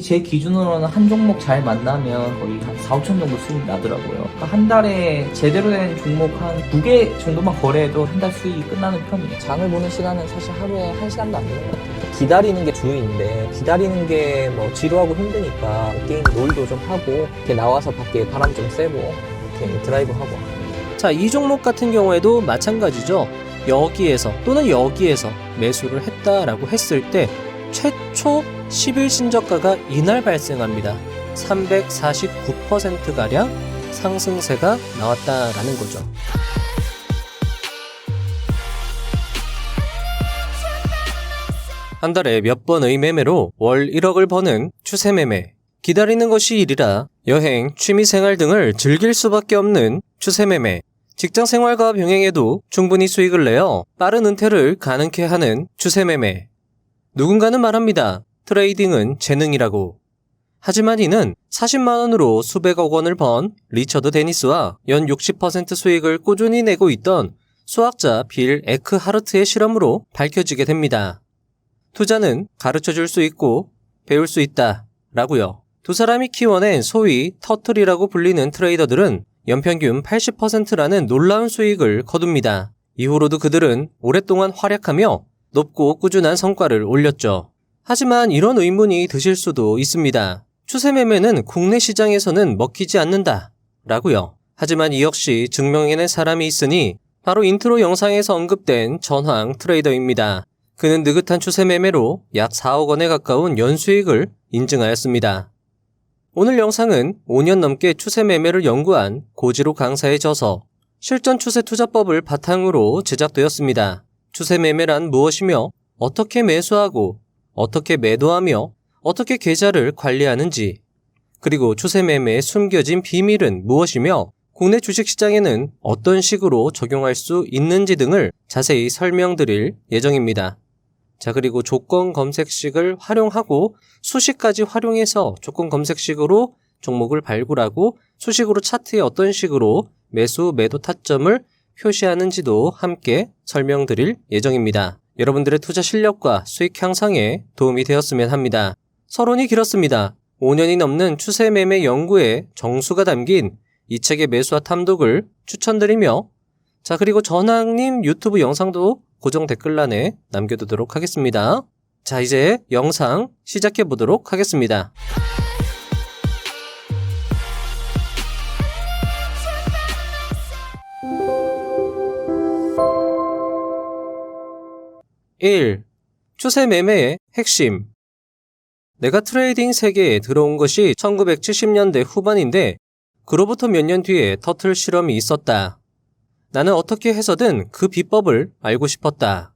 제 기준으로는 한 종목 잘 만나면 거의 한 4, 5천 정도 수익 나더라고요. 그러니까 한 달에 제대로 된 종목 한 2개 정도만 거래해도 한 달 수익이 끝나는 편이에요. 장을 보는 시간은 사실 하루에 1시간도 안 되는 것 같아요. 기다리는 게 주인데 기다리는 게 뭐 지루하고 힘드니까 게임 롤도 좀 하고 이렇게 나와서 밖에 바람 좀 쐬고 이렇게 드라이브 하고. 자, 이 종목 같은 경우에도 마찬가지죠. 여기에서 또는 여기에서 매수를 했다라고 했을 때 최초 10일 신저가가 이날 발생합니다. 349%가량 상승세가 나왔다라는 거죠. 한 달에 몇 번의 매매로 월 1억을 버는 추세 매매. 기다리는 것이 일이라 여행, 취미생활 등을 즐길 수밖에 없는 추세 매매. 직장 생활과 병행해도 충분히 수익을 내어 빠른 은퇴를 가능케 하는 추세 매매. 누군가는 말합니다. 트레이딩은 재능이라고. 하지만 이는 40만 원으로 수백억 원을 번 리처드 데니스와 연 60% 수익을 꾸준히 내고 있던 수학자 빌 에크하르트의 실험으로 밝혀지게 됩니다. 투자는 가르쳐줄 수 있고 배울 수 있다 라고요. 두 사람이 키워낸 소위 터틀이라고 불리는 트레이더들은 연평균 80%라는 놀라운 수익을 거둡니다. 이후로도 그들은 오랫동안 활약하며 높고 꾸준한 성과를 올렸죠. 하지만 이런 의문이 드실 수도 있습니다. 추세 매매는 국내 시장에서는 먹히지 않는다 라고요. 하지만 이 역시 증명해낸 사람이 있으니 바로 인트로 영상에서 언급된 전황 트레이더입니다. 그는 느긋한 추세 매매로 약 4억 원에 가까운 연수익을 인증하였습니다. 오늘 영상은 5년 넘게 추세 매매를 연구한 고지로 강사의 저서 실전 추세 투자법을 바탕으로 제작되었습니다. 추세 매매란 무엇이며 어떻게 매수하고 어떻게 매도하며 어떻게 계좌를 관리하는지, 그리고 추세 매매의 숨겨진 비밀은 무엇이며 국내 주식시장에는 어떤 식으로 적용할 수 있는지 등을 자세히 설명드릴 예정입니다. 자, 그리고 조건 검색식을 활용하고 수식까지 활용해서 조건 검색식으로 종목을 발굴하고 수식으로 차트에 어떤 식으로 매수, 매도 타점을 표시하는지도 함께 설명드릴 예정입니다. 여러분들의 투자 실력과 수익 향상에 도움이 되었으면 합니다. 서론이 길었습니다. 5년이 넘는 추세 매매 연구에 정수가 담긴 이 책의 매수와 탐독을 추천드리며, 자, 그리고 전학님 유튜브 영상도 고정 댓글란에 남겨두도록 하겠습니다. 자, 이제 영상 시작해 보도록 하겠습니다. (1) 추세 매매의 핵심. 내가 트레이딩 세계에 들어온 것이 1970년대 후반인데 그로부터 몇 년 뒤에 터틀 실험이 있었다. 나는 어떻게 해서든 그 비법을 알고 싶었다.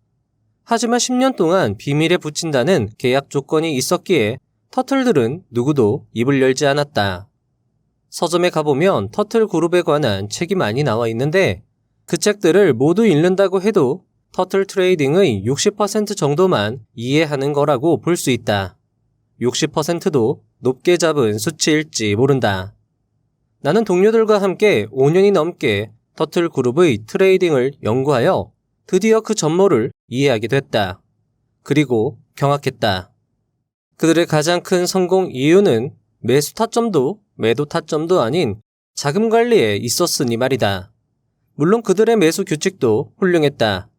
하지만 10년 동안 비밀에 붙인다는 계약 조건이 있었기에 터틀들은 누구도 입을 열지 않았다. 서점에 가보면 터틀 그룹에 관한 책이 많이 나와 있는데 그 책들을 모두 읽는다고 해도 터틀 트레이딩의 60% 정도만 이해하는 거라고 볼 수 있다. 60%도 높게 잡은 수치일지 모른다. 나는 동료들과 함께 5년이 넘게 터틀 그룹의 트레이딩을 연구하여 드디어 그 전모를 이해하게 됐다. 그리고 경악했다. 그들의 가장 큰 성공 이유는 매수 타점도 매도 타점도 아닌 자금 관리에 있었으니 말이다. 물론 그들의 매수 규칙도 훌륭했다.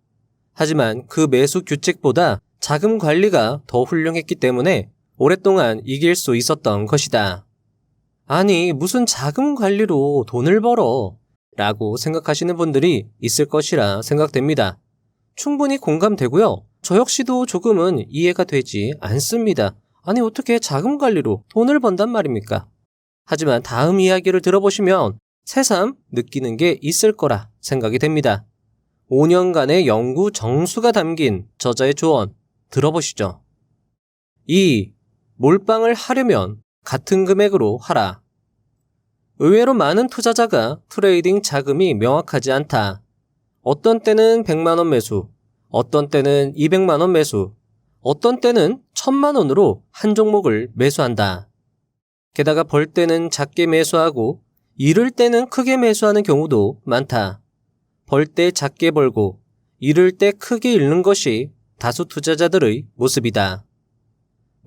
하지만 그 매수 규칙보다 자금 관리가 더 훌륭했기 때문에 오랫동안 이길 수 있었던 것이다. 아니, 무슨 자금 관리로 돈을 벌어? 라고 생각하시는 분들이 있을 것이라 생각됩니다. 충분히 공감되고요. 저 역시도 조금은 이해가 되지 않습니다. 아니, 어떻게 자금 관리로 돈을 번단 말입니까? 하지만 다음 이야기를 들어보시면 새삼 느끼는 게 있을 거라 생각이 됩니다. 5년간의 연구 정수가 담긴 저자의 조언 들어보시죠. 2. 몰빵을 하려면 같은 금액으로 하라. 의외로 많은 투자자가 트레이딩 자금이 명확하지 않다. 어떤 때는 100만 원 매수, 어떤 때는 200만 원 매수, 어떤 때는 1000만 원으로 한 종목을 매수한다. 게다가 벌 때는 작게 매수하고 잃을 때는 크게 매수하는 경우도 많다. 벌 때 작게 벌고 잃을 때 크게 잃는 것이 다수 투자자들의 모습이다.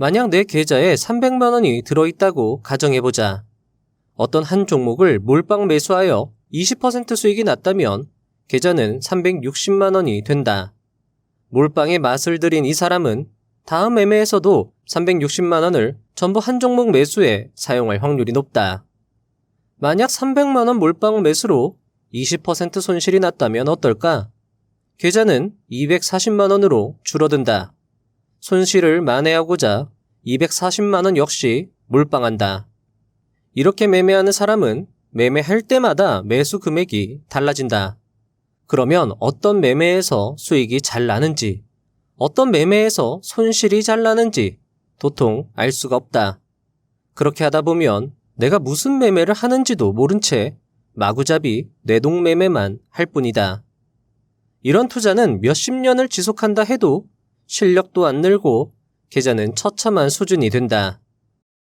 만약 내 계좌에 300만 원이 들어있다고 가정해보자. 어떤 한 종목을 몰빵 매수하여 20% 수익이 났다면 계좌는 360만 원이 된다. 몰빵의 맛을 들인 이 사람은 다음 매매에서도 360만 원을 전부 한 종목 매수에 사용할 확률이 높다. 만약 300만 원 몰빵 매수로 20% 손실이 났다면 어떨까? 계좌는 240만 원으로 줄어든다. 손실을 만회하고자 240만 원 역시 몰빵한다. 이렇게 매매하는 사람은 매매할 때마다 매수 금액이 달라진다. 그러면 어떤 매매에서 수익이 잘 나는지, 어떤 매매에서 손실이 잘 나는지 도통 알 수가 없다. 그렇게 하다 보면 내가 무슨 매매를 하는지도 모른 채 마구잡이 뇌동매매만 할 뿐이다. 이런 투자는 몇십 년을 지속한다 해도 실력도 안 늘고 계좌는 처참한 수준이 된다.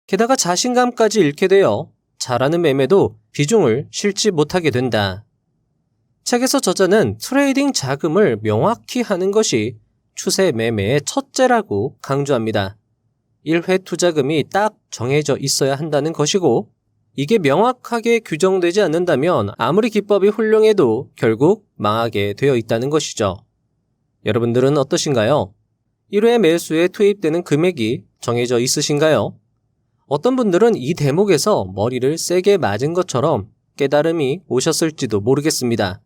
게다가 자신감까지 잃게 되어 잘하는 매매도 비중을 실지 못하게 된다. 책에서 저자는 트레이딩 자금을 명확히 하는 것이 추세 매매의 첫째라고 강조합니다. 1회 투자금이 딱 정해져 있어야 한다는 것이고, 이게 명확하게 규정되지 않는다면 아무리 기법이 훌륭해도 결국 망하게 되어 있다는 것이죠. 여러분들은 어떠신가요? 1회 매수에 투입되는 금액이 정해져 있으신가요? 어떤 분들은 이 대목에서 머리를 세게 맞은 것처럼 깨달음이 오셨을지도 모르겠습니다.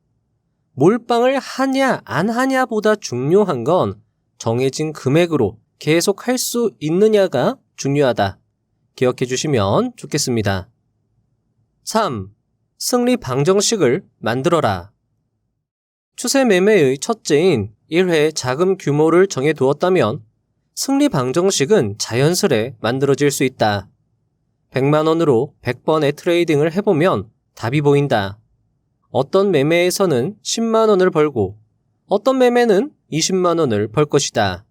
몰빵을 하냐 안 하냐보다 중요한 건 정해진 금액으로 계속 할 수 있느냐가 중요하다. 기억해 주시면 좋겠습니다. 3. 승리 방정식을 만들어라. 추세 매매의 첫째인 1회 자금 규모를 정해두었다면 승리 방정식은 자연스레 만들어질 수 있다. 100만 원으로 100번의 트레이딩을 해보면 답이 보인다. 어떤 매매에서는 10만 원을 벌고 어떤 매매는 20만 원을 벌 것이다.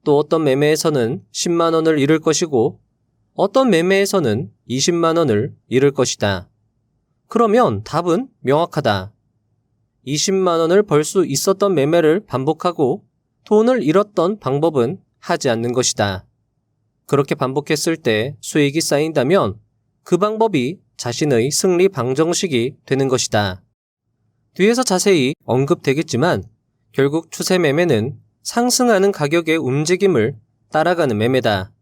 또 어떤 매매에서는 10만 원을 잃을 것이고 어떤 매매에서는 20만 원을 잃을 것이다. 그러면 답은 명확하다. 20만 원을 벌 수 있었던 매매를 반복하고 돈을 잃었던 방법은 하지 않는 것이다. 그렇게 반복했을 때 수익이 쌓인다면 그 방법이 자신의 승리 방정식이 되는 것이다. 뒤에서 자세히 언급되겠지만 결국 추세 매매는 상승하는 가격의 움직임을 따라가는 매매다.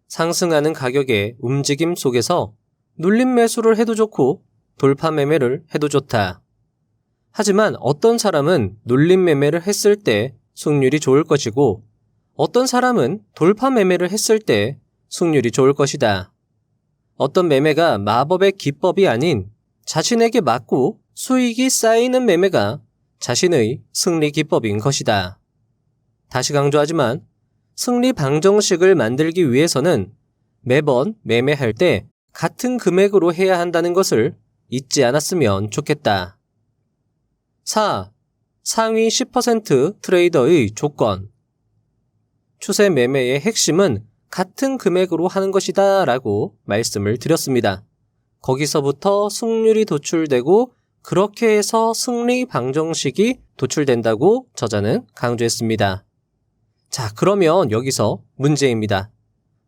상승하는 가격의 움직임 속에서 눌림 매수를 해도 좋고 돌파 매매를 해도 좋다. 하지만 어떤 사람은 눌림 매매를 했을 때 승률이 좋을 것이고 어떤 사람은 돌파 매매를 했을 때 승률이 좋을 것이다. 어떤 매매가 마법의 기법이 아닌 자신에게 맞고 수익이 쌓이는 매매가 자신의 승리 기법인 것이다. 다시 강조하지만 승리 방정식을 만들기 위해서는 매번 매매할 때 같은 금액으로 해야 한다는 것을 잊지 않았으면 좋겠다. 4. 상위 10% 트레이더의 조건. 추세 매매의 핵심은 같은 금액으로 하는 것이다 라고 말씀을 드렸습니다. 거기서부터 승률이 도출되고 그렇게 해서 승리 방정식이 도출된다고 저자는 강조했습니다. 자, 그러면 여기서 문제입니다.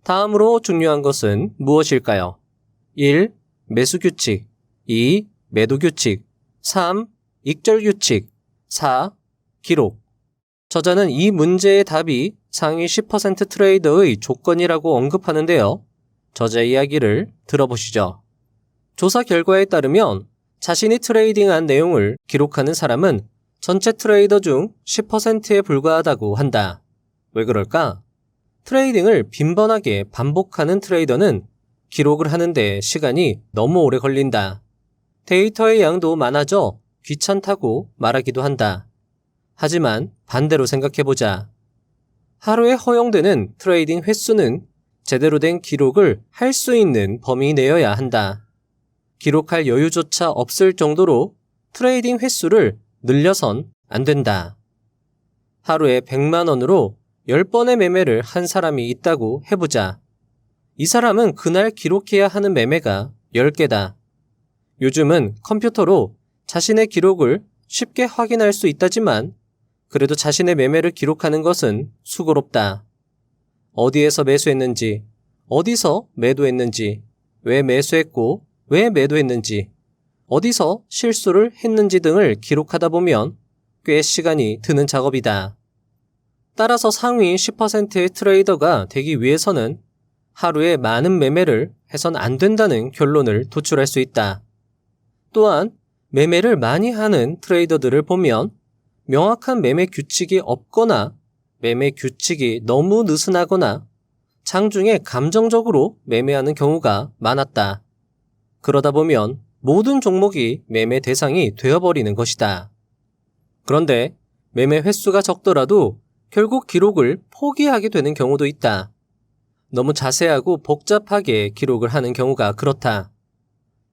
다음으로 중요한 것은 무엇일까요? 1. 매수 규칙, 2. 매도 규칙, 3. 익절 규칙, 4. 기록. 저자는 이 문제의 답이 상위 10% 트레이더의 조건이라고 언급하는데요. 저자의 이야기를 들어보시죠. 조사 결과에 따르면 자신이 트레이딩한 내용을 기록하는 사람은 전체 트레이더 중 10%에 불과하다고 한다. 왜 그럴까? 트레이딩을 빈번하게 반복하는 트레이더는 기록을 하는데 시간이 너무 오래 걸린다. 데이터의 양도 많아져 귀찮다고 말하기도 한다. 하지만 반대로 생각해보자. 하루에 허용되는 트레이딩 횟수는 제대로 된 기록을 할 수 있는 범위 내여야 한다. 기록할 여유조차 없을 정도로 트레이딩 횟수를 늘려선 안 된다. 하루에 100만 원으로 10번의 매매를 한 사람이 있다고 해보자. 이 사람은 그날 기록해야 하는 매매가 10개다. 요즘은 컴퓨터로 자신의 기록을 쉽게 확인할 수 있다지만 그래도 자신의 매매를 기록하는 것은 수고롭다. 어디에서 매수했는지, 어디서 매도했는지, 왜 매수했고 왜 매도했는지, 어디서 실수를 했는지 등을 기록하다 보면 꽤 시간이 드는 작업이다. 따라서 상위 10%의 트레이더가 되기 위해서는 하루에 많은 매매를 해선 안 된다는 결론을 도출할 수 있다. 또한 매매를 많이 하는 트레이더들을 보면 명확한 매매 규칙이 없거나 매매 규칙이 너무 느슨하거나 장중에 감정적으로 매매하는 경우가 많았다. 그러다 보면 모든 종목이 매매 대상이 되어버리는 것이다. 그런데 매매 횟수가 적더라도 결국 기록을 포기하게 되는 경우도 있다. 너무 자세하고 복잡하게 기록을 하는 경우가 그렇다.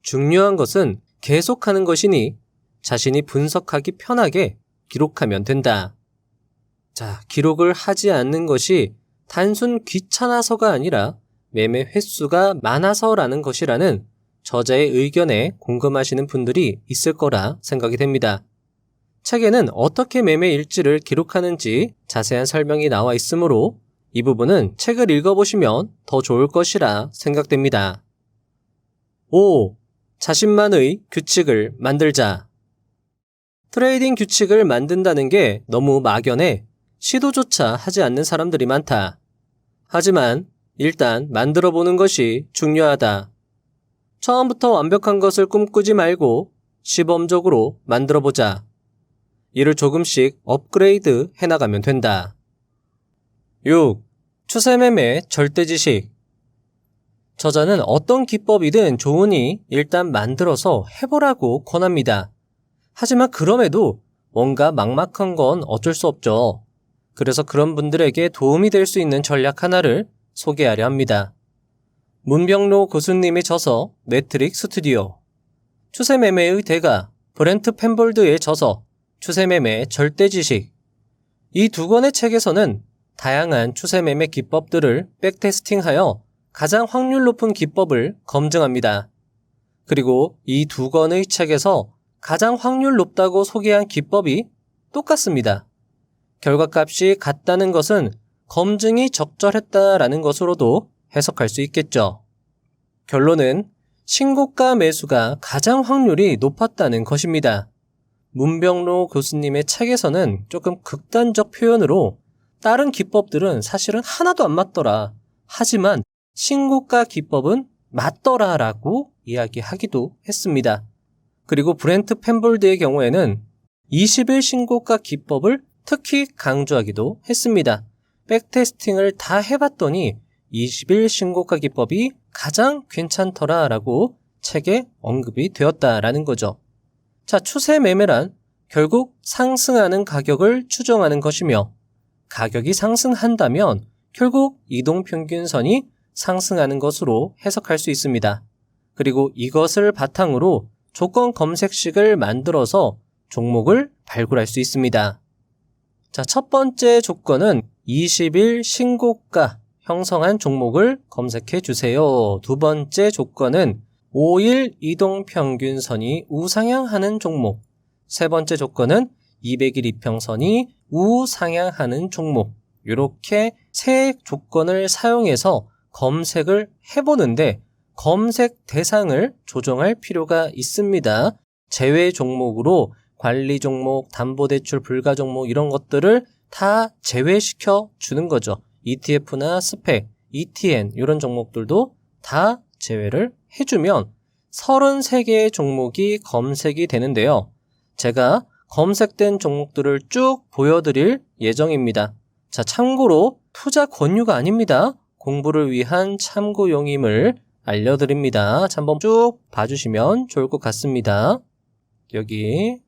중요한 것은 계속하는 것이니 자신이 분석하기 편하게 기록하면 된다. 자, 기록을 하지 않는 것이 단순 귀찮아서가 아니라 매매 횟수가 많아서라는 것이라는 저자의 의견에 공감하시는 분들이 있을 거라 생각이 됩니다. 책에는 어떻게 매매 일지를 기록하는지 자세한 설명이 나와 있으므로 이 부분은 책을 읽어보시면 더 좋을 것이라 생각됩니다. 5. 자신만의 규칙을 만들자. 트레이딩 규칙을 만든다는 게 너무 막연해 시도조차 하지 않는 사람들이 많다. 하지만 일단 만들어보는 것이 중요하다. 처음부터 완벽한 것을 꿈꾸지 말고 시범적으로 만들어보자. 이를 조금씩 업그레이드 해나가면 된다. 6. 추세매매 절대지식. 저자는 어떤 기법이든 좋으니 일단 만들어서 해보라고 권합니다. 하지만 그럼에도 뭔가 막막한 건 어쩔 수 없죠. 그래서 그런 분들에게 도움이 될 수 있는 전략 하나를 소개하려 합니다. 문병로 교수님의 저서 매트릭 스튜디오, 추세매매의 대가 브렌트 펜볼드의 저서 추세매매 절대지식. 이 두 권의 책에서는 다양한 추세매매 기법들을 백테스팅하여 가장 확률 높은 기법을 검증합니다. 그리고 이 두 권의 책에서 가장 확률 높다고 소개한 기법이 똑같습니다. 결과값이 같다는 것은 검증이 적절했다라는 것으로도 해석할 수 있겠죠. 결론은 신고가 매수가 가장 확률이 높았다는 것입니다. 문병로 교수님의 책에서는 조금 극단적 표현으로 다른 기법들은 사실은 하나도 안 맞더라. 하지만 신고가 기법은 맞더라 라고 이야기하기도 했습니다. 그리고 브렌트 펜볼드의 경우에는 20일 신고가 기법을 특히 강조하기도 했습니다. 백테스팅을 다 해봤더니 20일 신고가 기법이 가장 괜찮더라 라고 책에 언급이 되었다라는 거죠. 자, 추세 매매란 결국 상승하는 가격을 추정하는 것이며 가격이 상승한다면 결국 이동평균선이 상승하는 것으로 해석할 수 있습니다. 그리고 이것을 바탕으로 조건 검색식을 만들어서 종목을 발굴할 수 있습니다. 자, 첫 번째 조건은 20일 신고가 형성한 종목을 검색해 주세요. 두 번째 조건은 5일 이동평균선이 우상향하는 종목. 세 번째 조건은 200일 이평선이 우상향하는 종목. 이렇게 세 조건을 사용해서 검색을 해보는데 검색 대상을 조정할 필요가 있습니다. 제외 종목으로 관리 종목, 담보대출 불가 종목 이런 것들을 다 제외시켜 주는 거죠. ETF나 스펙, ETN 이런 종목들도 다 제외를 해주면 33개의 종목이 검색이 되는데요. 제가 검색된 종목들을 쭉 보여드릴 예정입니다. 자, 참고로 투자 권유가 아닙니다. 공부를 위한 참고용임을 알려드립니다. 자, 한번 쭉 봐주시면 좋을 것 같습니다. 여기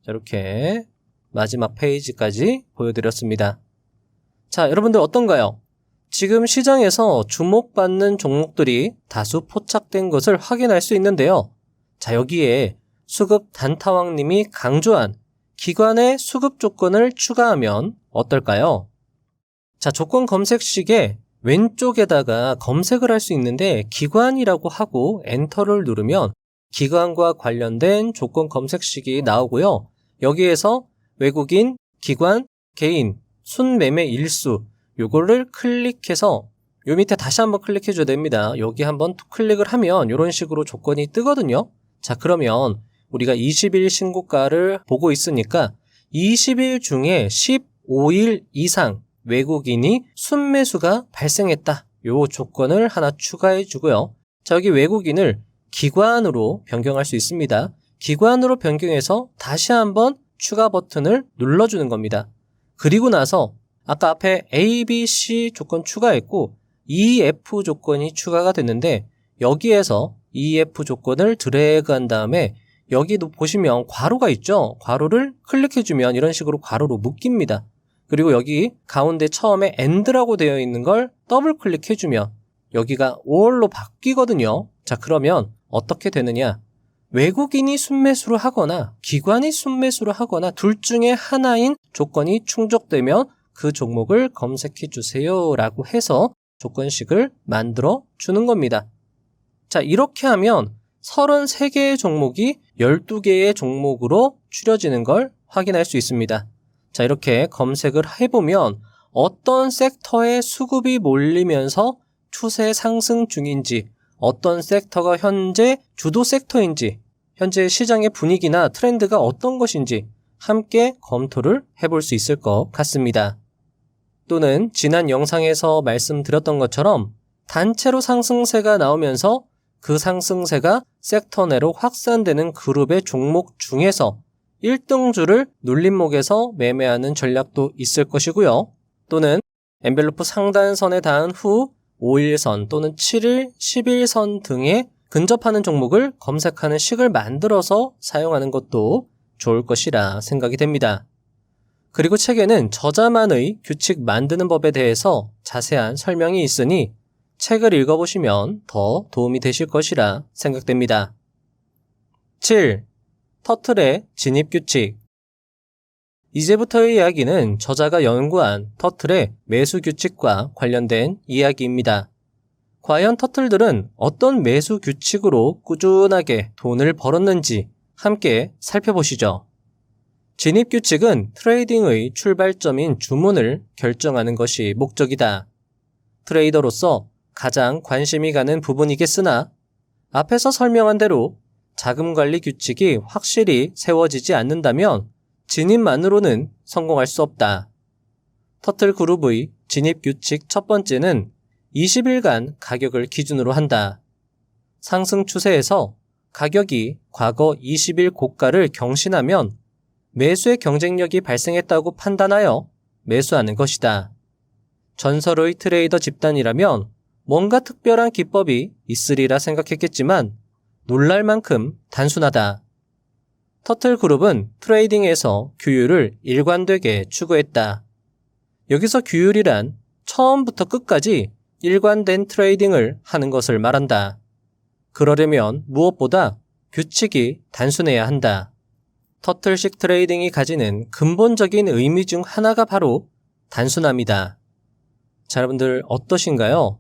이렇게 마지막 페이지까지 보여드렸습니다. 자, 여러분들 어떤가요? 지금 시장에서 주목받는 종목들이 다수 포착된 것을 확인할 수 있는데요. 자, 여기에 수급 단타왕님이 강조한 기관의 수급 조건을 추가하면 어떨까요? 자, 조건 검색식에 왼쪽에다가 검색을 할 수 있는데 기관이라고 하고 엔터를 누르면 기관과 관련된 조건 검색식이 나오고요. 여기에서 외국인, 기관, 개인, 순매매 일수 요거를 클릭해서 요 밑에 다시 한번 클릭해 줘야 됩니다. 여기 한번 클릭을 하면 이런 식으로 조건이 뜨거든요. 자, 그러면 우리가 20일 신고가를 보고 있으니까 20일 중에 15일 이상 외국인이 순매수가 발생했다. 요 조건을 하나 추가해 주고요. 자, 여기 외국인을 기관으로 변경할 수 있습니다. 기관으로 변경해서 다시 한번 추가 버튼을 눌러주는 겁니다. 그리고 나서 아까 앞에 A, B, C 조건 추가했고 E, F 조건이 추가가 됐는데 여기에서 E, F 조건을 드래그한 다음에 여기도 보시면 괄호가 있죠. 괄호를 클릭해주면 이런 식으로 괄호로 묶입니다. 그리고 여기 가운데 처음에 AND라고 되어 있는 걸 더블 클릭해주면 여기가 all로 바뀌거든요. 자, 그러면 어떻게 되느냐? 외국인이 순매수를 하거나 기관이 순매수를 하거나 둘 중에 하나인 조건이 충족되면 그 종목을 검색해 주세요 라고 해서 조건식을 만들어 주는 겁니다. 자, 이렇게 하면 33개의 종목이 12개의 종목으로 추려지는 걸 확인할 수 있습니다. 자, 이렇게 검색을 해보면 어떤 섹터에 수급이 몰리면서 추세 상승 중인지, 어떤 섹터가 현재 주도 섹터인지, 현재 시장의 분위기나 트렌드가 어떤 것인지 함께 검토를 해볼 수 있을 것 같습니다. 또는 지난 영상에서 말씀드렸던 것처럼 단체로 상승세가 나오면서 그 상승세가 섹터 내로 확산되는 그룹의 종목 중에서 1등주를 눌림목에서 매매하는 전략도 있을 것이고요. 또는 엔벨로프 상단선에 닿은 후 5일선 또는 7일, 10일선 등에 근접하는 종목을 검색하는 식을 만들어서 사용하는 것도 좋을 것이라 생각이 됩니다. 그리고 책에는 저자만의 규칙 만드는 법에 대해서 자세한 설명이 있으니 책을 읽어보시면 더 도움이 되실 것이라 생각됩니다. 7. 터틀의 진입규칙. 이제부터의 이야기는 저자가 연구한 터틀의 매수규칙과 관련된 이야기입니다. 과연 터틀들은 어떤 매수규칙으로 꾸준하게 돈을 벌었는지 함께 살펴보시죠. 진입규칙은 트레이딩의 출발점인 주문을 결정하는 것이 목적이다. 트레이더로서 가장 관심이 가는 부분이겠으나 앞에서 설명한 대로 자금관리 규칙이 확실히 세워지지 않는다면 진입만으로는 성공할 수 없다. 터틀그룹의 진입규칙 첫 번째는 20일간 가격을 기준으로 한다. 상승 추세에서 가격이 과거 20일 고가를 경신하면 매수의 경쟁력이 발생했다고 판단하여 매수하는 것이다. 전설의 트레이더 집단이라면 뭔가 특별한 기법이 있으리라 생각했겠지만 놀랄 만큼 단순하다. 터틀그룹은 트레이딩에서 규율을 일관되게 추구했다. 여기서 규율이란 처음부터 끝까지 일관된 트레이딩을 하는 것을 말한다. 그러려면 무엇보다 규칙이 단순해야 한다. 터틀식 트레이딩이 가지는 근본적인 의미 중 하나가 바로 단순함이다. 자, 여러분들 어떠신가요?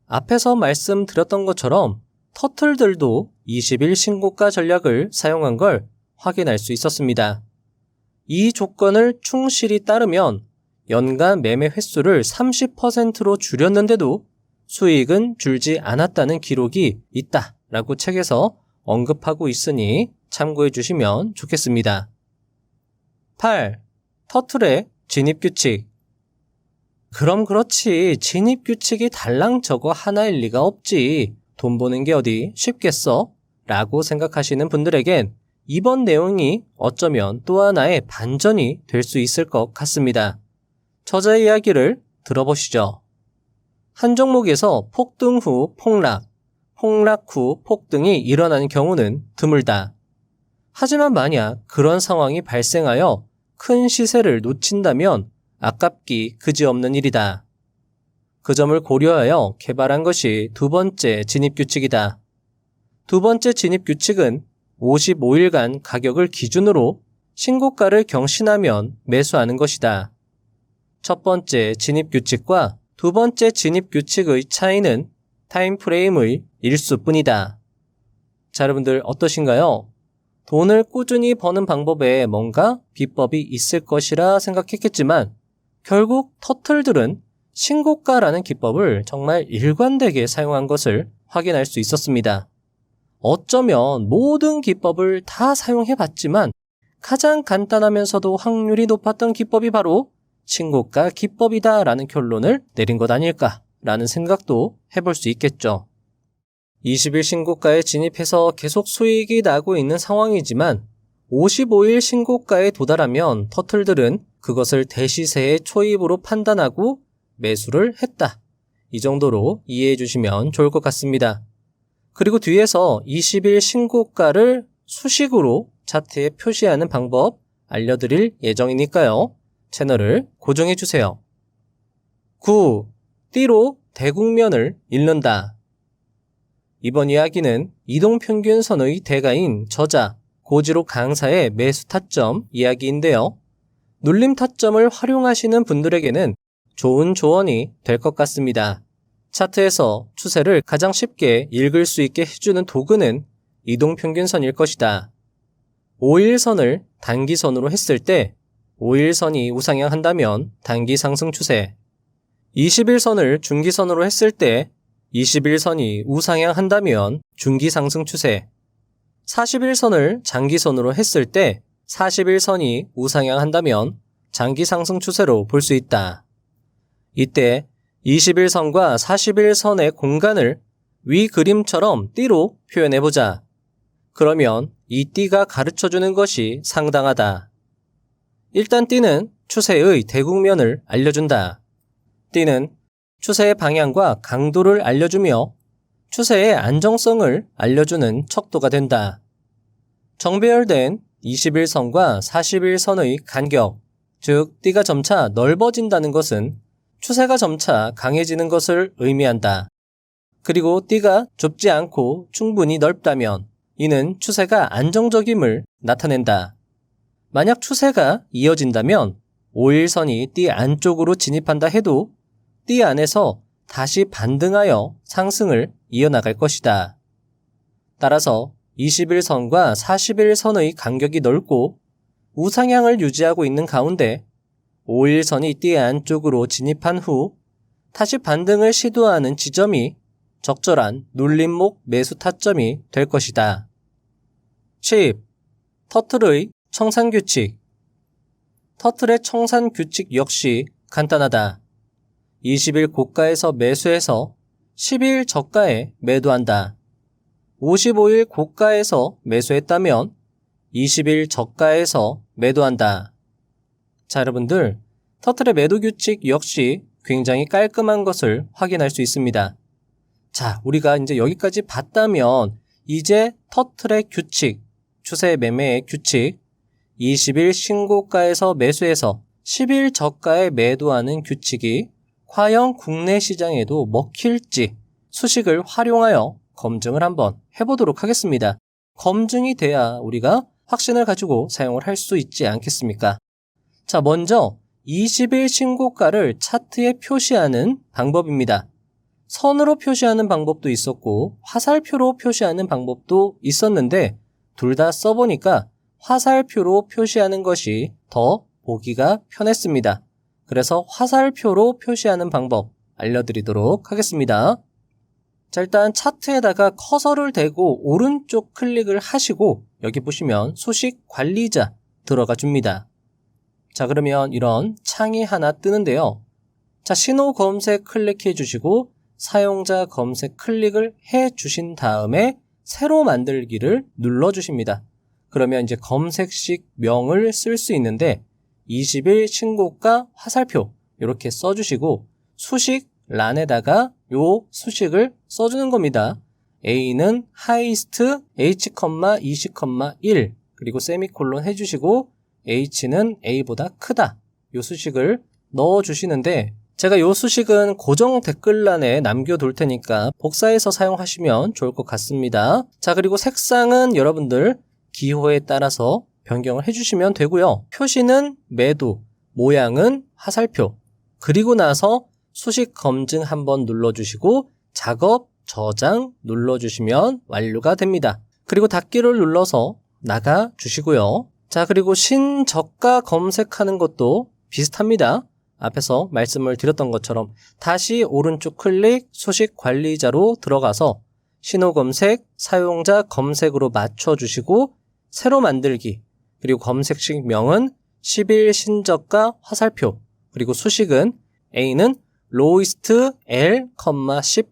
앞에서 말씀드렸던 것처럼 터틀들도 20일 신고가 전략을 사용한 걸 확인할 수 있었습니다. 이 조건을 충실히 따르면 연간 매매 횟수를 30%로 줄였는데도 수익은 줄지 않았다는 기록이 있다라고 책에서 언급하고 있으니 참고해 주시면 좋겠습니다. 8. 터틀의 진입규칙. 그럼 그렇지, 진입규칙이 달랑 저거 하나일 리가 없지. 돈 버는 게 어디 쉽겠어? 라고 생각하시는 분들에겐 이번 내용이 어쩌면 또 하나의 반전이 될 수 있을 것 같습니다. 저자의 이야기를 들어보시죠. 한 종목에서 폭등 후 폭락, 폭락 후 폭등이 일어나는 경우는 드물다. 하지만 만약 그런 상황이 발생하여 큰 시세를 놓친다면 아깝기 그지없는 일이다. 그 점을 고려하여 개발한 것이 두 번째 진입규칙이다. 두 번째 진입규칙은 55일간 가격을 기준으로 신고가를 경신하면 매수하는 것이다. 첫 번째 진입규칙과 두 번째 진입규칙의 차이는 타임프레임의 일수뿐이다. 자, 여러분들 어떠신가요? 돈을 꾸준히 버는 방법에 뭔가 비법이 있을 것이라 생각했겠지만 결국 터틀들은 신고가라는 기법을 정말 일관되게 사용한 것을 확인할 수 있었습니다. 어쩌면 모든 기법을 다 사용해봤지만 가장 간단하면서도 확률이 높았던 기법이 바로 신고가 기법이다라는 결론을 내린 것 아닐까라는 생각도 해볼 수 있겠죠. 20일 신고가에 진입해서 계속 수익이 나고 있는 상황이지만 55일 신고가에 도달하면 터틀들은 그것을 대시세의 초입으로 판단하고 매수를 했다. 이 정도로 이해해 주시면 좋을 것 같습니다. 그리고 뒤에서 20일 신고가를 수식으로 차트에 표시하는 방법 알려드릴 예정이니까요. 채널을 고정해 주세요. 9. 띠로 대국면을 읽는다. 이번 이야기는 이동평균선의 대가인 저자 고지로 강사의 매수 타점 이야기인데요. 눌림 타점을 활용하시는 분들에게는 좋은 조언이 될 것 같습니다. 차트에서 추세를 가장 쉽게 읽을 수 있게 해주는 도구는 이동평균선일 것이다. 5일선을 단기선으로 했을 때 5일선이 우상향한다면 단기 상승 추세, 20일선을 중기선으로 했을 때 21선이 우상향한다면 중기 상승 추세, 40일선을 장기선으로 했을 때 41선이 우상향한다면 장기 상승 추세로 볼 수 있다. 이때 21선과 41선의 공간을 위 그림처럼 띠로 표현해보자. 그러면 이 띠가 가르쳐주는 것이 상당하다. 일단 띠는 추세의 대국면을 알려준다. 띠는 추세의 방향과 강도를 알려주며 추세의 안정성을 알려주는 척도가 된다. 정배열된 21선과 41선의 간격, 즉 띠가 점차 넓어진다는 것은 추세가 점차 강해지는 것을 의미한다. 그리고 띠가 좁지 않고 충분히 넓다면 이는 추세가 안정적임을 나타낸다. 만약 추세가 이어진다면 5일선이 띠 안쪽으로 진입한다 해도 띠 안에서 다시 반등하여 상승을 이어나갈 것이다. 따라서 21선과 41선의 간격이 넓고 우상향을 유지하고 있는 가운데 5일선이 띠 안쪽으로 진입한 후 다시 반등을 시도하는 지점이 적절한 눌림목 매수 타점이 될 것이다. 10. 터틀의 청산규칙. 터틀의 청산규칙 역시 간단하다. 20일 고가에서 매수해서 10일 저가에 매도한다. 55일 고가에서 매수했다면 20일 저가에서 매도한다. 자, 여러분들, 터틀의 매도 규칙 역시 굉장히 깔끔한 것을 확인할 수 있습니다. 자, 우리가 이제 여기까지 봤다면 이제 터틀의 규칙, 추세 매매의 규칙, 20일 신고가에서 매수해서 10일 저가에 매도하는 규칙이 과연 국내 시장에도 먹힐지 수식을 활용하여 검증을 한번 해보도록 하겠습니다. 검증이 돼야 우리가 확신을 가지고 사용을 할 수 있지 않겠습니까? 자, 먼저 20일 신고가를 차트에 표시하는 방법입니다. 선으로 표시하는 방법도 있었고 화살표로 표시하는 방법도 있었는데 둘 다 써보니까 화살표로 표시하는 것이 더 보기가 편했습니다. 그래서 화살표로 표시하는 방법 알려드리도록 하겠습니다. 자, 일단 차트에다가 커서를 대고 오른쪽 클릭을 하시고 여기 보시면 수식 관리자 들어가 줍니다. 자, 그러면 이런 창이 하나 뜨는데요. 자, 신호 검색 클릭해 주시고 사용자 검색 클릭을 해 주신 다음에 새로 만들기를 눌러 주십니다. 그러면 이제 검색식 명을 쓸 수 있는데 20일 신고가 화살표 이렇게 써주시고 수식 란에다가 요 수식을 써주는 겁니다. A는 하이스트 H,20,1 그리고 세미콜론 해주시고 H는 A보다 크다. 요 수식을 넣어주시는데 제가 요 수식은 고정 댓글란에 남겨둘 테니까 복사해서 사용하시면 좋을 것 같습니다. 자, 그리고 색상은 여러분들 기호에 따라서 변경을 해주시면 되고요. 표시는 매도, 모양은 화살표, 그리고 나서 수식 검증 한번 눌러주시고 작업, 저장 눌러주시면 완료가 됩니다. 그리고 닫기를 눌러서 나가주시고요. 자, 그리고 신저가 검색하는 것도 비슷합니다. 앞에서 말씀을 드렸던 것처럼 다시 오른쪽 클릭 수식 관리자로 들어가서 신호 검색, 사용자 검색으로 맞춰주시고 새로 만들기, 그리고 검색식 명은 10일 신저가 화살표, 그리고 수식은 A는 lowest L, 10,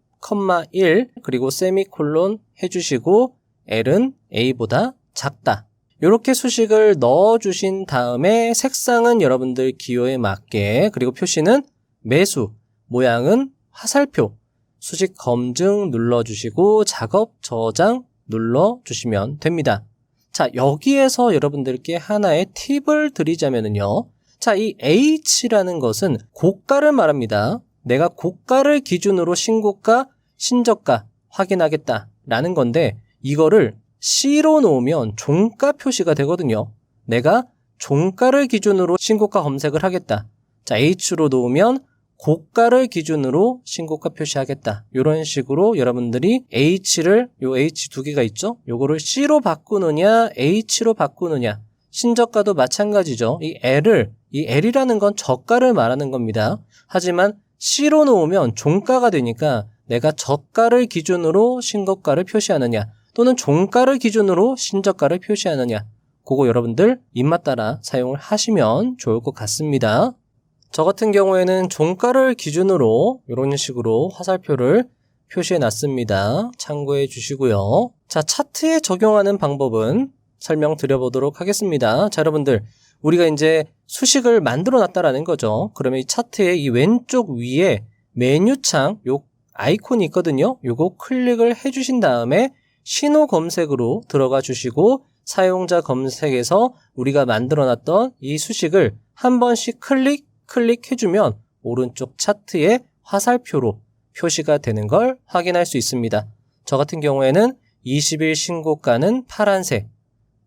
1, 그리고 세미콜론 해주시고 L은 A보다 작다. 이렇게 수식을 넣어주신 다음에 색상은 여러분들 기호에 맞게, 그리고 표시는 매수, 모양은 화살표, 수식 검증 눌러주시고 작업 저장 눌러주시면 됩니다. 자, 여기에서 여러분들께 하나의 팁을 드리자면요. 자, 이 H라는 것은 고가를 말합니다. 내가 고가를 기준으로 신고가, 신저가 확인하겠다라는 건데 이거를 C로 놓으면 종가 표시가 되거든요. 내가 종가를 기준으로 신고가 검색을 하겠다. 자, H로 놓으면 고가를 기준으로 신고가 표시하겠다. 이런 식으로 여러분들이 H를, 요 H 두 개가 있죠? 요거를 C로 바꾸느냐, H로 바꾸느냐. 신저가도 마찬가지죠. 이 L이라는 건 저가를 말하는 겁니다. 하지만 C로 놓으면 종가가 되니까 내가 저가를 기준으로 신고가를 표시하느냐, 또는 종가를 기준으로 신저가를 표시하느냐. 그거 여러분들 입맛 따라 사용을 하시면 좋을 것 같습니다. 저 같은 경우에는 종가를 기준으로 이런 식으로 화살표를 표시해 놨습니다. 참고해 주시고요. 자, 차트에 적용하는 방법은 설명드려보도록 하겠습니다. 자, 여러분들 우리가 이제 수식을 만들어 놨다라는 거죠. 그러면 이 차트의 이 왼쪽 위에 메뉴창 요 아이콘이 있거든요. 요거 클릭을 해 주신 다음에 신호 검색으로 들어가 주시고 사용자 검색에서 우리가 만들어 놨던 이 수식을 한 번씩 클릭해주면 오른쪽 차트에 화살표로 표시가 되는 걸 확인할 수 있습니다. 저 같은 경우에는 20일 신고가는 파란색,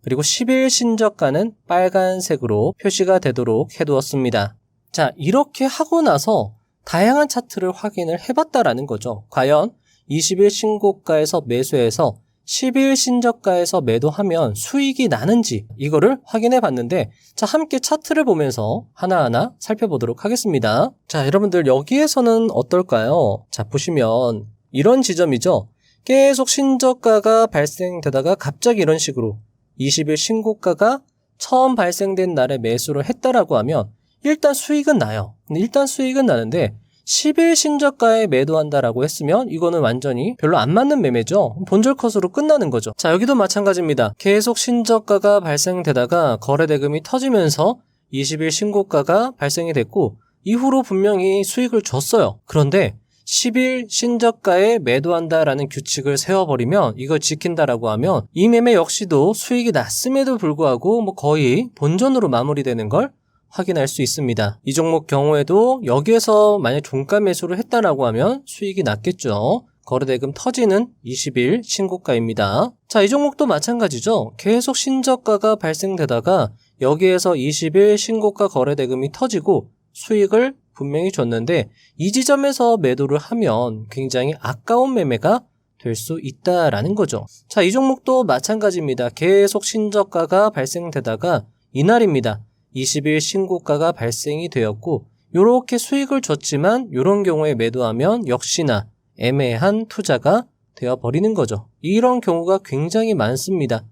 그리고 10일 신저가는 빨간색으로 표시가 되도록 해두었습니다. 자, 이렇게 하고 나서 다양한 차트를 확인을 해봤다라는 거죠. 과연 20일 신고가에서 매수해서 10일 신저가에서 매도하면 수익이 나는지 이거를 확인해 봤는데, 자, 함께 차트를 보면서 하나하나 살펴보도록 하겠습니다. 자, 여러분들 여기에서는 어떨까요? 자, 보시면 이런 지점이죠. 계속 신저가가 발생되다가 갑자기 이런 식으로 20일 신고가가 처음 발생된 날에 매수를 했다라고 하면 일단 수익은 나요. 일단 수익은 나는데 10일 신저가에 매도한다라고 했으면 이거는 완전히 별로 안 맞는 매매죠. 본절 컷으로 끝나는 거죠. 자, 여기도 마찬가지입니다. 계속 신저가가 발생되다가 거래 대금이 터지면서 20일 신고가가 발생이 됐고 이후로 분명히 수익을 줬어요. 그런데 10일 신저가에 매도한다라는 규칙을 세워버리면, 이걸 지킨다라고 하면 이 매매 역시도 수익이 났음에도 불구하고 거의 본전으로 마무리되는 걸 확인할 수 있습니다. 이 종목 경우에도 여기에서 만약 종가 매수를 했다라고 하면 수익이 났겠죠. 거래대금 터지는 20일 신고가입니다. 자, 이 종목도 마찬가지죠. 계속 신저가가 발생되다가 여기에서 20일 신고가 거래대금이 터지고 수익을 분명히 줬는데 이 지점에서 매도를 하면 굉장히 아까운 매매가 될 수 있다라는 거죠. 자, 이 종목도 마찬가지입니다. 계속 신저가가 발생되다가 이날입니다. 20일 신고가가 발생이 되었고 이렇게 수익을 줬지만 이런 경우에 매도하면 역시나 애매한 투자가 되어버리는 거죠. 이런 경우가 굉장히 많습니다.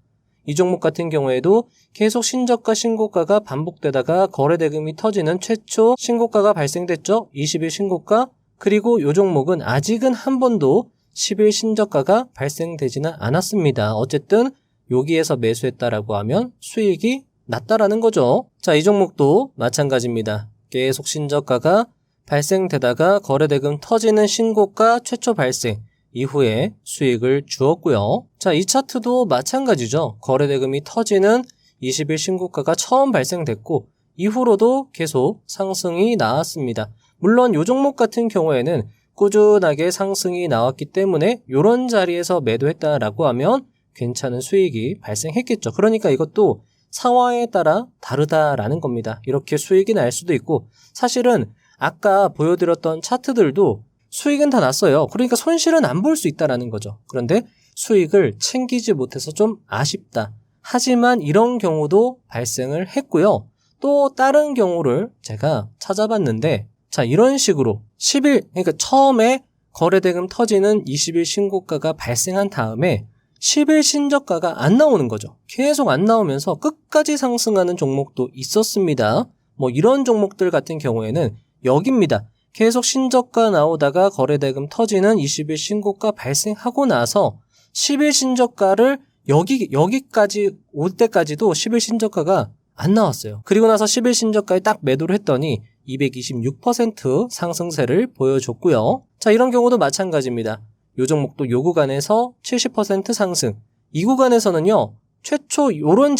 이 종목 같은 경우에도 계속 신저가 신고가가 반복되다가 거래대금이 터지는 최초 신고가가 발생됐죠. 20일 신고가. 그리고 이 종목은 아직은 한 번도 10일 신저가가 발생되지는 않았습니다. 어쨌든 여기에서 매수했다라고 하면 수익이 낮다라는 거죠. 자, 이 종목도 마찬가지입니다. 계속 신저가가 발생되다가 거래대금 터지는 신고가 최초 발생 이후에 수익을 주었고요. 자, 이 차트도 마찬가지죠. 거래대금이 터지는 20일 신고가가 처음 발생됐고 이후로도 계속 상승이 나왔습니다. 물론 이 종목 같은 경우에는 꾸준하게 상승이 나왔기 때문에 이런 자리에서 매도했다라고 하면 괜찮은 수익이 발생했겠죠. 그러니까 이것도 상황에 따라 다르다라는 겁니다. 이렇게 수익이 날 수도 있고, 사실은 아까 보여드렸던 차트들도 수익은 다 났어요. 그러니까 손실은 안 볼 수 있다라는 거죠. 그런데 수익을 챙기지 못해서 좀 아쉽다. 하지만 이런 경우도 발생을 했고요. 또 다른 경우를 제가 찾아봤는데, 자, 이런 식으로 10일, 그러니까 처음에 거래대금 터지는 20일 신고가가 발생한 다음에 10일 신저가가 안 나오는 거죠. 계속 안 나오면서 끝까지 상승하는 종목도 있었습니다. 뭐 이런 종목들 같은 경우에는 여기입니다. 계속 신저가 나오다가 거래대금 터지는 20일 신고가 발생하고 나서 10일 신저가를 여기까지 올 때까지도 10일 신저가가 안 나왔어요. 그리고 나서 10일 신저가에 딱 매도를 했더니 226% 상승세를 보여줬고요. 자, 이런 경우도 마찬가지입니다. 요 종목도 요 구간에서 70% 상승. 이 구간에서는요, 최초 요런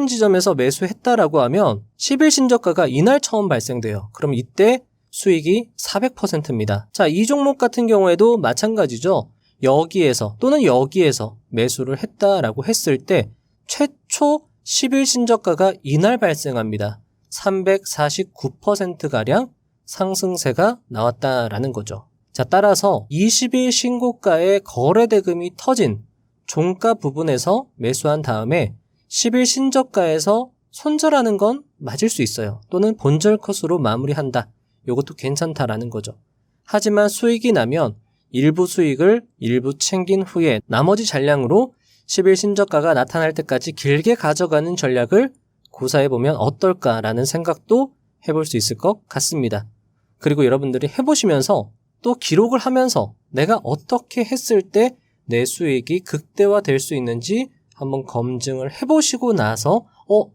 지점에서 매수했다라고 하면 10일 신저가가 이날 처음 발생돼요. 그럼 이때 수익이 400%입니다. 자, 이 종목 같은 경우에도 마찬가지죠. 여기에서 또는 여기에서 매수를 했다라고 했을 때 최초 10일 신저가가 이날 발생합니다. 349%가량 상승세가 나왔다라는 거죠. 자, 따라서 20일 신고가의 거래대금이 터진 종가 부분에서 매수한 다음에 10일 신저가에서 손절하는 건 맞을 수 있어요. 또는 본절 컷으로 마무리한다. 이것도 괜찮다라는 거죠. 하지만 수익이 나면 일부 수익을 일부 챙긴 후에 나머지 잔량으로 10일 신저가가 나타날 때까지 길게 가져가는 전략을 고사해보면 어떨까라는 생각도 해볼 수 있을 것 같습니다. 그리고 여러분들이 해보시면서 또 기록을 하면서 내가 어떻게 했을 때 내 수익이 극대화될 수 있는지 한번 검증을 해보시고 나서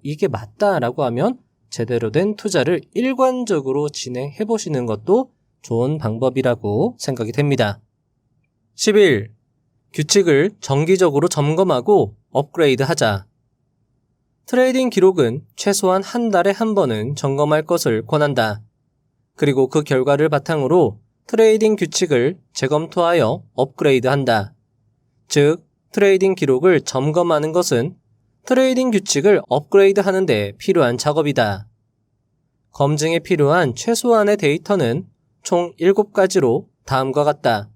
이게 맞다라고 하면 제대로 된 투자를 일관적으로 진행해보시는 것도 좋은 방법이라고 생각이 됩니다. 11. 규칙을 정기적으로 점검하고 업그레이드하자. 트레이딩 기록은 최소한 한 달에 한 번은 점검할 것을 권한다. 그리고 그 결과를 바탕으로 트레이딩 규칙을 재검토하여 업그레이드한다. 즉, 트레이딩 기록을 점검하는 것은 트레이딩 규칙을 업그레이드하는 데 필요한 작업이다. 검증에 필요한 최소한의 데이터는 총 7가지로 다음과 같다.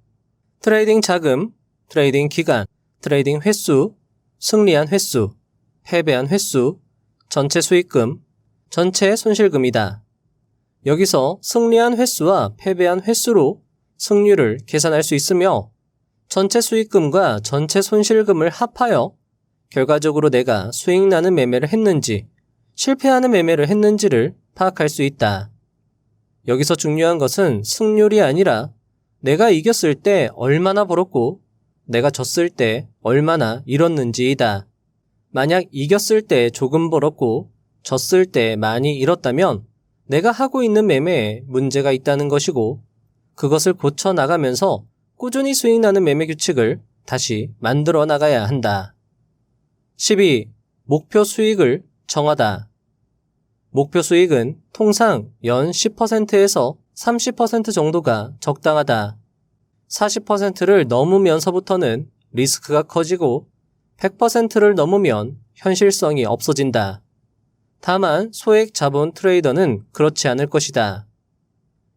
트레이딩 자금, 트레이딩 기간, 트레이딩 횟수, 승리한 횟수, 패배한 횟수, 전체 수익금, 전체 손실금이다. 여기서 승리한 횟수와 패배한 횟수로 승률을 계산할 수 있으며 전체 수익금과 전체 손실금을 합하여 결과적으로 내가 수익 나는 매매를 했는지 실패하는 매매를 했는지를 파악할 수 있다. 여기서 중요한 것은 승률이 아니라 내가 이겼을 때 얼마나 벌었고 내가 졌을 때 얼마나 잃었는지이다. 만약 이겼을 때 조금 벌었고 졌을 때 많이 잃었다면 내가 하고 있는 매매에 문제가 있다는 것이고 그것을 고쳐 나가면서 꾸준히 수익 나는 매매 규칙을 다시 만들어 나가야 한다. 12. 목표 수익을 정하다. 목표 수익은 통상 연 10%에서 30% 정도가 적당하다. 40%를 넘으면서부터는 리스크가 커지고 100%를 넘으면 현실성이 없어진다. 다만 소액 자본 트레이더는 그렇지 않을 것이다.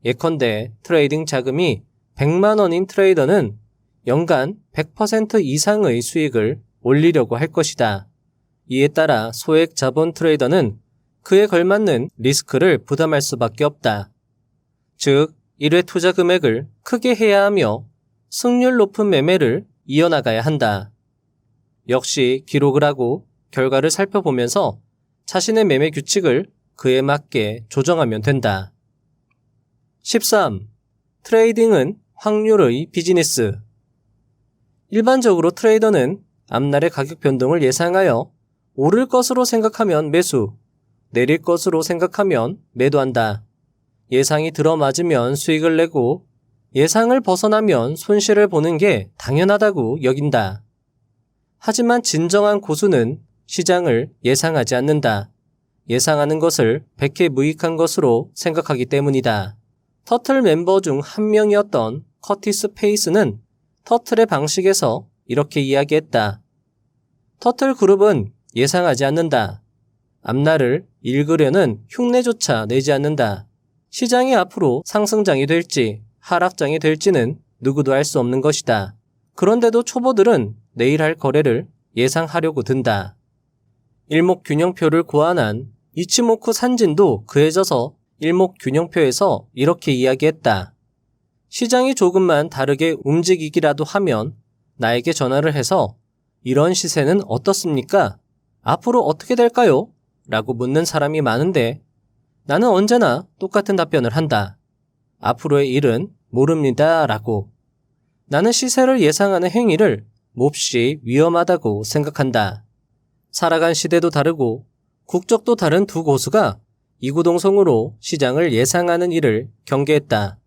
예컨대 트레이딩 자금이 100만 원인 트레이더는 연간 100% 이상의 수익을 올리려고 할 것이다. 이에 따라 소액 자본 트레이더는 그에 걸맞는 리스크를 부담할 수밖에 없다. 즉, 1회 투자 금액을 크게 해야 하며 승률 높은 매매를 이어나가야 한다. 역시 기록을 하고 결과를 살펴보면서 자신의 매매 규칙을 그에 맞게 조정하면 된다. 13. 트레이딩은 확률의 비즈니스. 일반적으로 트레이더는 앞날의 가격 변동을 예상하여 오를 것으로 생각하면 매수, 내릴 것으로 생각하면 매도한다. 예상이 들어맞으면 수익을 내고 예상을 벗어나면 손실을 보는 게 당연하다고 여긴다. 하지만 진정한 고수는 시장을 예상하지 않는다. 예상하는 것을 백해무익한 것으로 생각하기 때문이다. 터틀 멤버 중 한 명이었던 커티스 페이스는 터틀의 방식에서 이렇게 이야기했다. 터틀 그룹은 예상하지 않는다. 앞날을 읽으려는 흉내조차 내지 않는다. 시장이 앞으로 상승장이 될지 하락장이 될지는 누구도 알 수 없는 것이다. 그런데도 초보들은 내일 할 거래를 예상하려고 든다. 일목균형표를 고안한 이치모쿠 산진도 그에 져서 일목균형표에서 이렇게 이야기했다. 시장이 조금만 다르게 움직이기라도 하면 나에게 전화를 해서 이런 시세는 어떻습니까? 앞으로 어떻게 될까요? 라고 묻는 사람이 많은데 나는 언제나 똑같은 답변을 한다. 앞으로의 일은 모릅니다. 라고. 나는 시세를 예상하는 행위를 몹시 위험하다고 생각한다. 살아간 시대도 다르고 국적도 다른 두 고수가 이구동성으로 시장을 예상하는 일을 경계했다.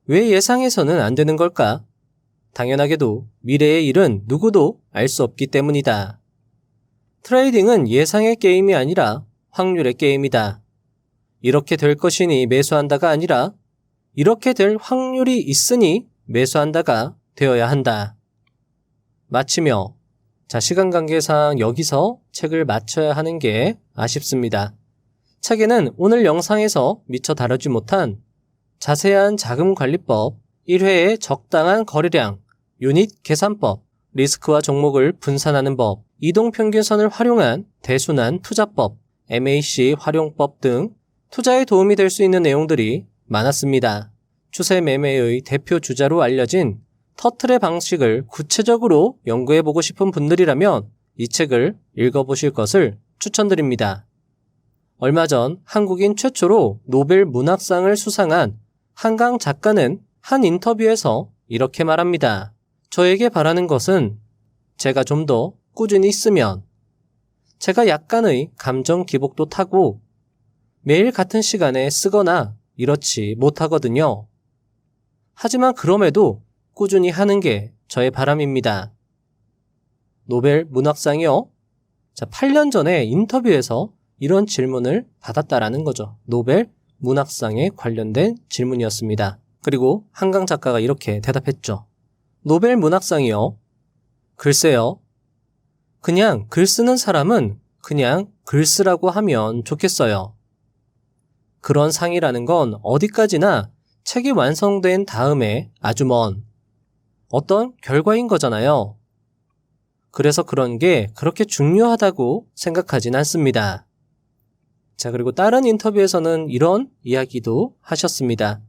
왜 예상해서는 안 되는 걸까? 당연하게도 미래의 일은 누구도 알 수 없기 때문이다. 트레이딩은 예상의 게임이 아니라 확률의 게임이다. 이렇게 될 것이니 매수한다가 아니라 이렇게 될 확률이 있으니 매수한다가 되어야 한다. 마치며 시간 관계상 여기서 책을 마쳐야 하는 게 아쉽습니다. 책에는 오늘 영상에서 미처 다루지 못한 자세한 자금관리법, 1회의 적당한 거래량, 유닛 계산법, 리스크와 종목을 분산하는 법, 이동평균선을 활용한 대순환 투자법, MAC 활용법 등 투자에 도움이 될 수 있는 내용들이 많았습니다. 추세 매매의 대표 주자로 알려진 터틀의 방식을 구체적으로 연구해보고 싶은 분들이라면 이 책을 읽어보실 것을 추천드립니다. 얼마 전 한국인 최초로 노벨 문학상을 수상한 한강 작가는 한 인터뷰에서 이렇게 말합니다. 저에게 바라는 것은 제가 좀 더 꾸준히 쓰면 제가 약간의 감정 기복도 타고 매일 같은 시간에 쓰거나 이렇지 못하거든요. 하지만 그럼에도 꾸준히 하는 게 저의 바람입니다. 노벨 문학상이요? 8년 전에 인터뷰에서 이런 질문을 받았다라는 거죠. 노벨 문학상에 관련된 질문이었습니다. 그리고 한강 작가가 이렇게 대답했죠. 노벨 문학상이요? 글쎄요. 그냥 글 쓰는 사람은 그냥 글 쓰라고 하면 좋겠어요. 그런 상이라는 건 어디까지나 책이 완성된 다음에 아주 먼 어떤 결과인 거잖아요. 그래서 그런 게 그렇게 중요하다고 생각하진 않습니다. 그리고 다른 인터뷰에서는 이런 이야기도 하셨습니다.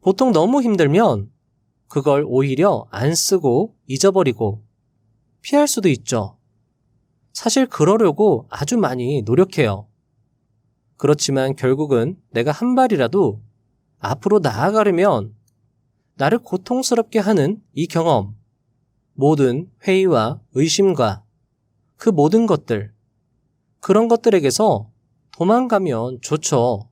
보통 너무 힘들면 그걸 오히려 안 쓰고 잊어버리고 피할 수도 있죠. 사실 그러려고 아주 많이 노력해요. 그렇지만 결국은 내가 한 발이라도 앞으로 나아가려면 나를 고통스럽게 하는 이 경험, 모든 회의와 의심과 그 모든 것들, 그런 것들에게서 도망가면 좋죠.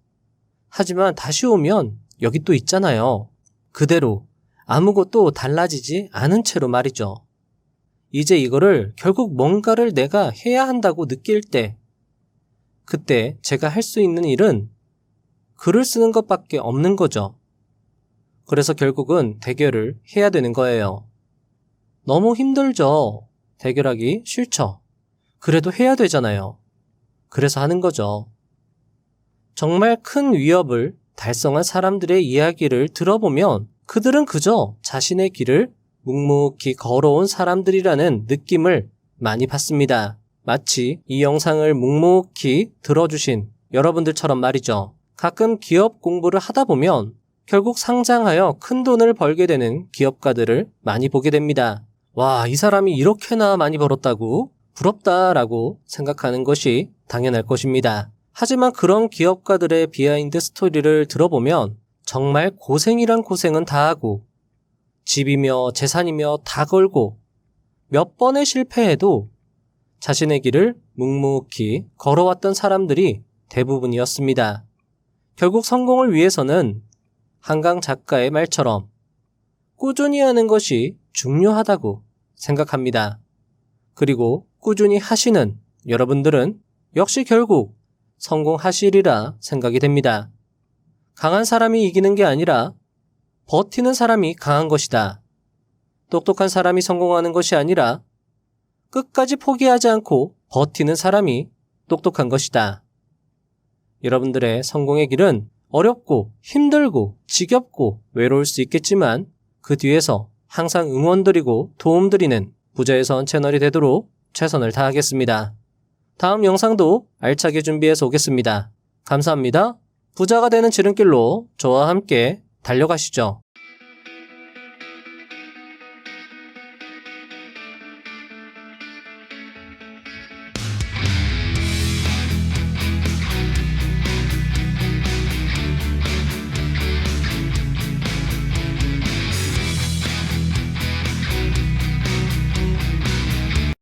하지만 다시 오면 여기 또 있잖아요. 그대로 아무것도 달라지지 않은 채로 말이죠. 이제 이거를 결국 뭔가를 내가 해야 한다고 느낄 때, 그때 제가 할 수 있는 일은 글을 쓰는 것밖에 없는 거죠. 그래서 결국은 대결을 해야 되는 거예요. 너무 힘들죠. 대결하기 싫죠. 그래도 해야 되잖아요. 그래서 하는 거죠. 정말 큰 위협을 달성한 사람들의 이야기를 들어보면 그들은 그저 자신의 길을 묵묵히 걸어온 사람들이라는 느낌을 많이 받습니다. 마치 이 영상을 묵묵히 들어주신 여러분들처럼 말이죠. 가끔 기업 공부를 하다 보면 결국 상장하여 큰 돈을 벌게 되는 기업가들을 많이 보게 됩니다. 와, 이 사람이 이렇게나 많이 벌었다고? 부럽다라고 생각하는 것이 당연할 것입니다. 하지만 그런 기업가들의 비하인드 스토리를 들어보면 정말 고생이란 고생은 다 하고 집이며 재산이며 다 걸고 몇 번의 실패해도 자신의 길을 묵묵히 걸어왔던 사람들이 대부분이었습니다. 결국 성공을 위해서는 한강 작가의 말처럼 꾸준히 하는 것이 중요하다고 생각합니다. 그리고 꾸준히 하시는 여러분들은 역시 결국 성공하시리라 생각이 됩니다. 강한 사람이 이기는 게 아니라 버티는 사람이 강한 것이다. 똑똑한 사람이 성공하는 것이 아니라 끝까지 포기하지 않고 버티는 사람이 똑똑한 것이다. 여러분들의 성공의 길은 어렵고 힘들고 지겹고 외로울 수 있겠지만 그 뒤에서 항상 응원드리고 도움드리는 부자의 선 채널이 되도록 최선을 다하겠습니다. 다음 영상도 알차게 준비해서 오겠습니다. 감사합니다. 부자가 되는 지름길로 저와 함께 달려가시죠.